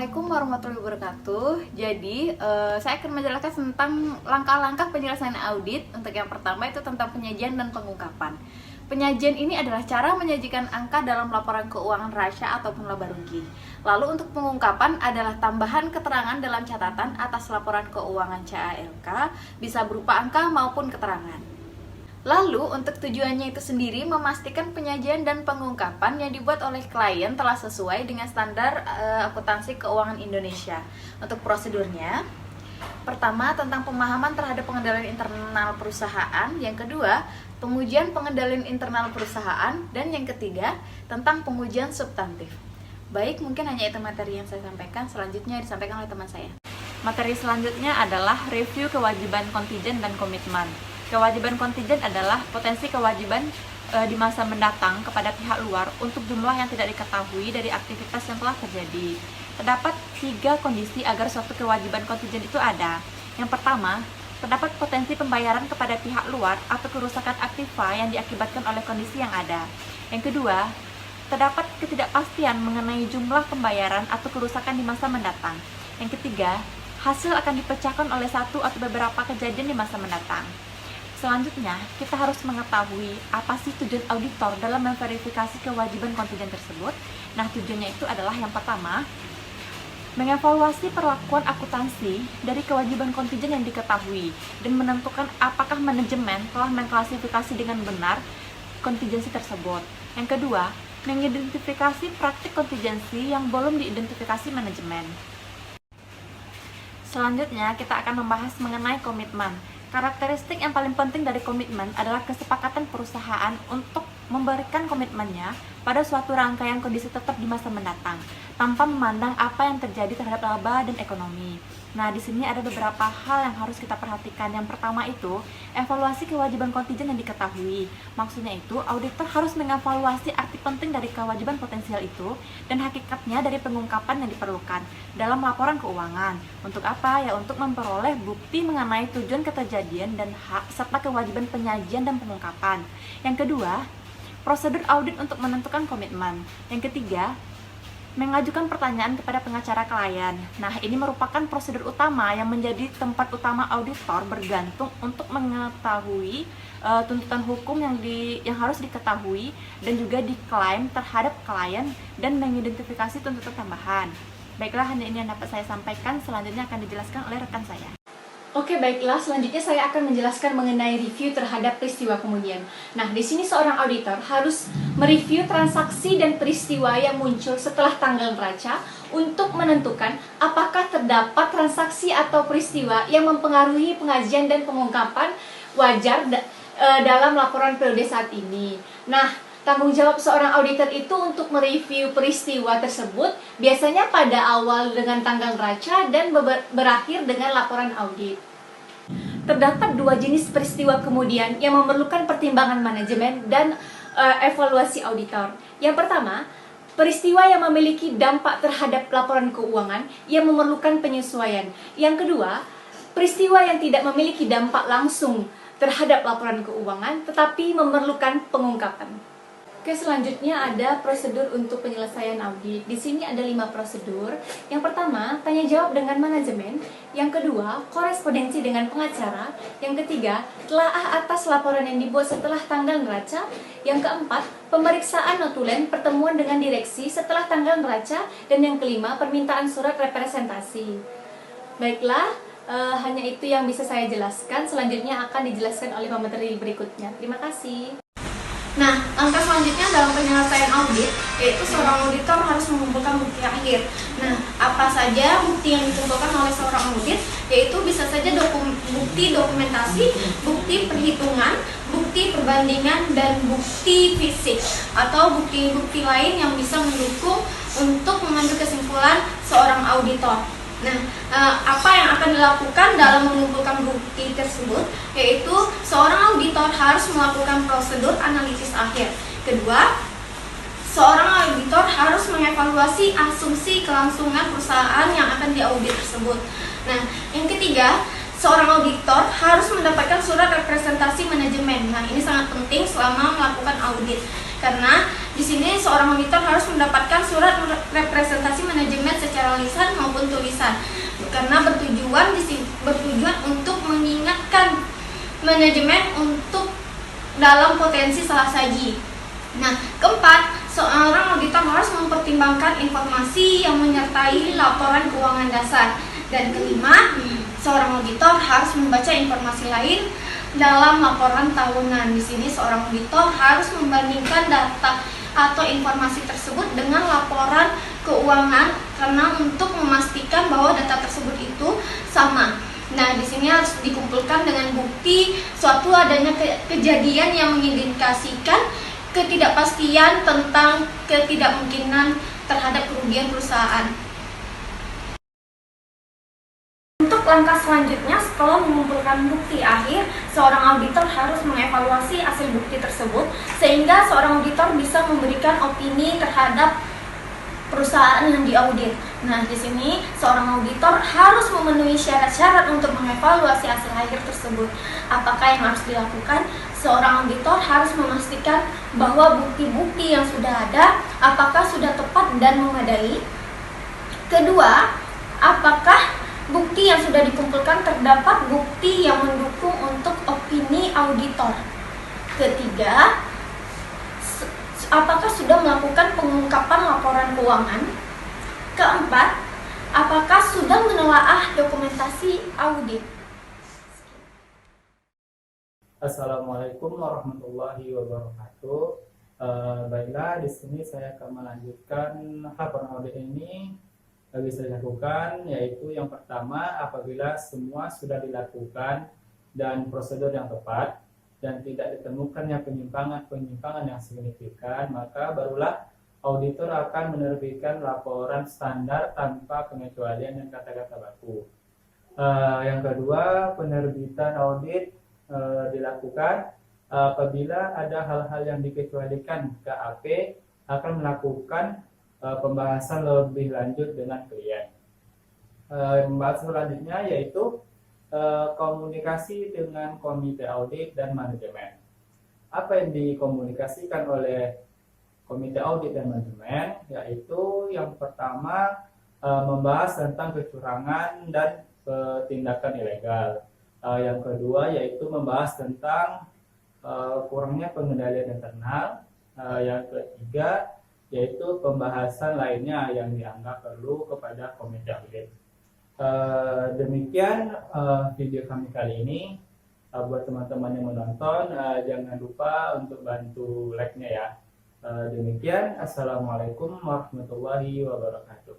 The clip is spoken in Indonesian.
Assalamualaikum warahmatullahi wabarakatuh. Jadi, saya akan menjelaskan tentang langkah-langkah penyelesaian audit. Untuk yang pertama itu tentang penyajian dan pengungkapan. Penyajian ini adalah cara menyajikan angka dalam laporan keuangan rasyia ataupun laba rugi. Lalu untuk pengungkapan adalah tambahan keterangan dalam catatan atas laporan keuangan CALK, bisa berupa angka maupun keterangan. Lalu, untuk tujuannya itu sendiri memastikan penyajian dan pengungkapan yang dibuat oleh klien telah sesuai dengan standar akuntansi keuangan Indonesia. Untuk prosedurnya, pertama tentang pemahaman terhadap pengendalian internal perusahaan, yang kedua pengujian pengendalian internal perusahaan, dan yang ketiga tentang pengujian substantif. Baik, mungkin hanya itu materi yang saya sampaikan. Selanjutnya disampaikan oleh teman saya. Materi selanjutnya adalah review kewajiban kontijen dan komitmen. Kewajiban kontijen adalah potensi kewajiban di masa mendatang kepada pihak luar untuk jumlah yang tidak diketahui dari aktivitas yang telah terjadi. Terdapat 3 kondisi agar suatu kewajiban kontijen itu ada. Yang pertama, terdapat potensi pembayaran kepada pihak luar atau kerusakan aktiva yang diakibatkan oleh kondisi yang ada. Yang kedua, terdapat ketidakpastian mengenai jumlah pembayaran atau kerusakan di masa mendatang. Yang ketiga, hasil akan dipecahkan oleh satu atau beberapa kejadian di masa mendatang. Selanjutnya, kita harus mengetahui apa sih tujuan auditor dalam memverifikasi kewajiban kontijen tersebut. Nah, tujuannya itu adalah yang pertama, mengevaluasi perlakuan akuntansi dari kewajiban kontijen yang diketahui dan menentukan apakah manajemen telah mengklasifikasi dengan benar kontingensi tersebut. Yang kedua, mengidentifikasi praktik kontingensi yang belum diidentifikasi manajemen. Selanjutnya, kita akan membahas mengenai komitmen. Karakteristik yang paling penting dari komitmen adalah kesepakatan perusahaan untuk memberikan komitmennya pada suatu rangkaian kondisi tetap di masa mendatang, tanpa memandang apa yang terjadi terhadap laba dan ekonomi. Nah, di sini ada beberapa hal yang harus kita perhatikan. Yang pertama itu, evaluasi kewajiban kontijen yang diketahui. Maksudnya itu, auditor harus mengevaluasi arti penting dari kewajiban potensial itu dan hakikatnya dari pengungkapan yang diperlukan dalam laporan keuangan. Untuk apa? Ya, untuk memperoleh bukti mengenai tujuan keterjadian dan hak serta kewajiban penyajian dan pengungkapan. Yang kedua, prosedur audit untuk menentukan komitmen. Yang ketiga, mengajukan pertanyaan kepada pengacara klien. Nah, ini merupakan prosedur utama yang menjadi tempat utama auditor bergantung untuk mengetahui tuntutan hukum yang harus diketahui dan juga diklaim terhadap klien dan mengidentifikasi tuntutan tambahan. Baiklah, hanya ini yang dapat saya sampaikan. Selanjutnya akan dijelaskan oleh rekan saya. Oke, baiklah. Selanjutnya saya akan menjelaskan mengenai review terhadap peristiwa kemudian. Nah, di sini seorang auditor harus mereview transaksi dan peristiwa yang muncul setelah tanggal neraca untuk menentukan apakah terdapat transaksi atau peristiwa yang mempengaruhi pengajian dan pengungkapan wajar dalam laporan periode saat ini. Nah, tanggung jawab seorang auditor itu untuk mereview peristiwa tersebut biasanya pada awal dengan tanggal neraca dan berakhir dengan laporan audit. Terdapat 2 jenis peristiwa kemudian yang memerlukan pertimbangan manajemen dan evaluasi auditor. Yang pertama, peristiwa yang memiliki dampak terhadap laporan keuangan yang memerlukan penyesuaian. Yang kedua, peristiwa yang tidak memiliki dampak langsung terhadap laporan keuangan tetapi memerlukan pengungkapan. Oke, selanjutnya ada prosedur untuk penyelesaian audit. Di sini ada 5 prosedur. Yang pertama, tanya jawab dengan manajemen. Yang kedua, korespondensi dengan pengacara. Yang ketiga, telaah atas laporan yang dibuat setelah tanggal neraca. Yang keempat, pemeriksaan notulen pertemuan dengan direksi setelah tanggal neraca. Dan yang kelima, permintaan surat representasi. Baiklah, hanya itu yang bisa saya jelaskan. Selanjutnya akan dijelaskan oleh pemateri berikutnya. Terima kasih. Nah, langkah selanjutnya dalam penyelesaian audit yaitu seorang auditor harus mengumpulkan bukti akhir. Nah, apa saja bukti yang dikumpulkan oleh seorang audit? Yaitu bisa saja bukti dokumentasi, bukti perhitungan, bukti perbandingan, dan bukti fisik atau bukti-bukti lain yang bisa mendukung untuk mengambil kesimpulan seorang auditor. Nah, apa yang akan dilakukan dalam mengumpulkan bukti tersebut? Yaitu seorang auditor harus melakukan prosedur analisis akhir. Kedua, seorang auditor harus mengevaluasi asumsi kelangsungan perusahaan yang akan diaudit tersebut. Nah, yang ketiga, seorang auditor harus mendapatkan surat representasi manajemen. Nah, ini sangat penting selama melakukan audit. Karena di sini seorang auditor harus mendapatkan surat representasi manajemen secara lisan maupun tulisan. Karena bertujuan untuk mengingatkan manajemen untuk dalam potensi salah saji. Nah, keempat, seorang auditor harus mempertimbangkan informasi yang menyertai laporan keuangan dasar. Dan kelima, seorang auditor harus membaca informasi lain dalam laporan tahunan. Di sini seorang auditor harus membandingkan data atau informasi tersebut dengan laporan keuangan karena untuk memastikan bahwa data tersebut itu sama. Nah, di sini harus dikumpulkan dengan bukti suatu adanya kejadian yang mengindikasikan ketidakpastian tentang ketidakmungkinan terhadap kerugian perusahaan. Untuk langkah selanjutnya, setelah mengumpulkan bukti akhir, seorang auditor harus mengevaluasi hasil bukti tersebut sehingga seorang auditor bisa memberikan opini terhadap perusahaan yang diaudit. Nah, di sini seorang auditor harus memenuhi syarat-syarat untuk mengevaluasi hasil akhir tersebut. Apakah yang harus dilakukan? Seorang auditor harus memastikan bahwa bukti-bukti yang sudah ada apakah sudah tepat dan memadai. Kedua, apakah bukti yang sudah dikumpulkan terdapat bukti yang mendukung untuk opini auditor. Ketiga, apakah sudah melakukan pengungkapan laporan keuangan? Keempat, apakah sudah menelaah dokumentasi audit? Assalamualaikum warahmatullahi wabarakatuh. Baiklah, di sini saya akan melanjutkan laporan audit ini bisa dilakukan, yaitu yang pertama, apabila semua sudah dilakukan dan prosedur yang tepat dan tidak ditemukannya penyimpangan yang signifikan, maka barulah auditor akan menerbitkan laporan standar tanpa pengecualian dan kata-kata baku. Yang kedua, penerbitan audit dilakukan apabila ada hal-hal yang dikecualikan. KAP akan melakukan pembahasan lebih lanjut dengan klien. Pembahasan selanjutnya yaitu komunikasi dengan komite audit dan manajemen. Apa yang dikomunikasikan oleh komite audit dan manajemen? Yaitu yang pertama, membahas tentang kecurangan dan tindakan ilegal. Yang kedua yaitu membahas tentang kurangnya pengendalian internal. Yang ketiga yaitu pembahasan lainnya yang dianggap perlu kepada komite audit. Demikian video kami kali ini. Buat teman-teman yang menonton, jangan lupa untuk bantu like-nya ya. Demikian, assalamualaikum warahmatullahi wabarakatuh.